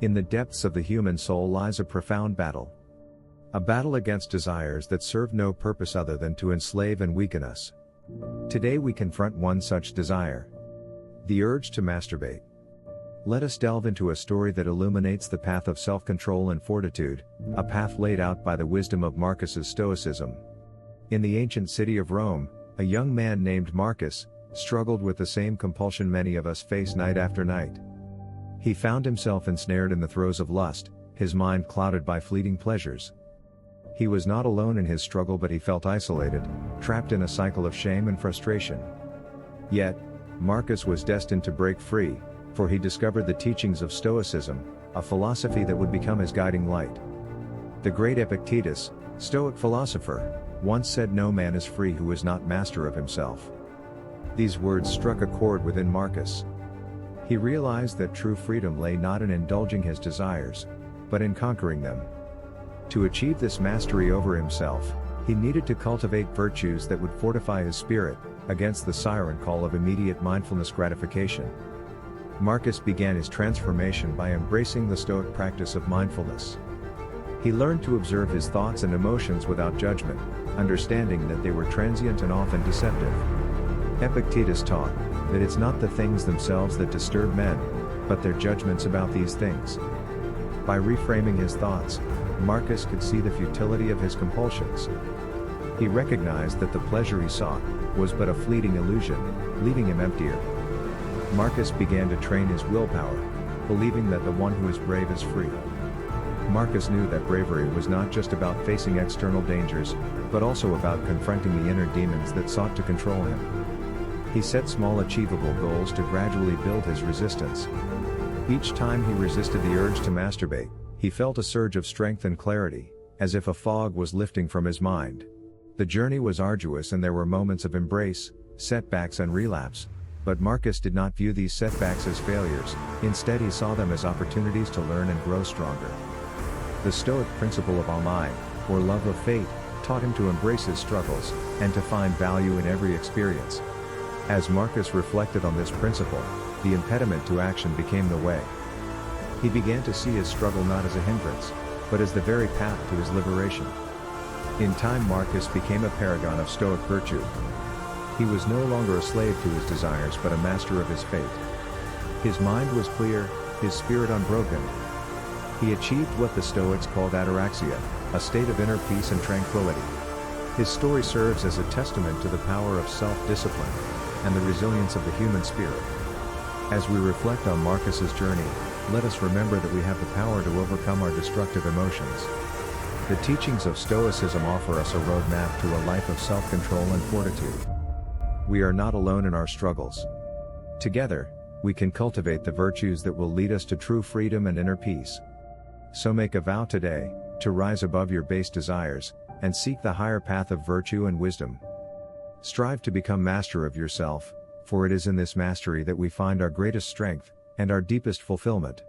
In the depths of the human soul lies a profound battle. A battle against desires that serve no purpose other than to enslave and weaken us. Today we confront one such desire. The urge to masturbate. Let us delve into a story that illuminates the path of self-control and fortitude, a path laid out by the wisdom of Marcus's Stoicism. In the ancient city of Rome, a young man named Marcus struggled with the same compulsion many of us face night after night. He found himself ensnared in the throes of lust, his mind clouded by fleeting pleasures. He was not alone in his struggle, but he felt isolated, trapped in a cycle of shame and frustration. Yet, Marcus was destined to break free, for he discovered the teachings of Stoicism, a philosophy that would become his guiding light. The great Epictetus, Stoic philosopher, once said, "No man is free who is not master of himself." These words struck a chord within Marcus. He realized that true freedom lay not in indulging his desires, but in conquering them. To achieve this mastery over himself, he needed to cultivate virtues that would fortify his spirit against the siren call of immediate mindfulness gratification. Marcus began his transformation by embracing the Stoic practice of mindfulness. He learned to observe his thoughts and emotions without judgment, understanding that they were transient and often deceptive. Epictetus taught that it's not the things themselves that disturb men, but their judgments about these things. By reframing his thoughts, Marcus could see the futility of his compulsions. He recognized that the pleasure he sought was but a fleeting illusion, leaving him emptier. Marcus began to train his willpower, believing that the one who is brave is free. Marcus knew that bravery was not just about facing external dangers, but also about confronting the inner demons that sought to control him. He set small achievable goals to gradually build his resistance. Each time he resisted the urge to masturbate, he felt a surge of strength and clarity, as if a fog was lifting from his mind. The journey was arduous and there were moments of embrace, setbacks and relapse, but Marcus did not view these setbacks as failures. Instead, he saw them as opportunities to learn and grow stronger. The Stoic principle of amai, or love of fate, taught him to embrace his struggles, and to find value in every experience. As Marcus reflected on this principle, the impediment to action became the way. He began to see his struggle not as a hindrance, but as the very path to his liberation. In time, Marcus became a paragon of Stoic virtue. He was no longer a slave to his desires but a master of his fate. His mind was clear, his spirit unbroken. He achieved what the Stoics called ataraxia, a state of inner peace and tranquility. His story serves as a testament to the power of self-discipline and the resilience of the human spirit. As we reflect on Marcus's journey, let us remember that we have the power to overcome our destructive emotions. The teachings of Stoicism offer us a roadmap to a life of self-control and fortitude. We are not alone in our struggles. Together, we can cultivate the virtues that will lead us to true freedom and inner peace. So make a vow today, to rise above your base desires, and seek the higher path of virtue and wisdom. Strive to become master of yourself, for it is in this mastery that we find our greatest strength, and our deepest fulfillment.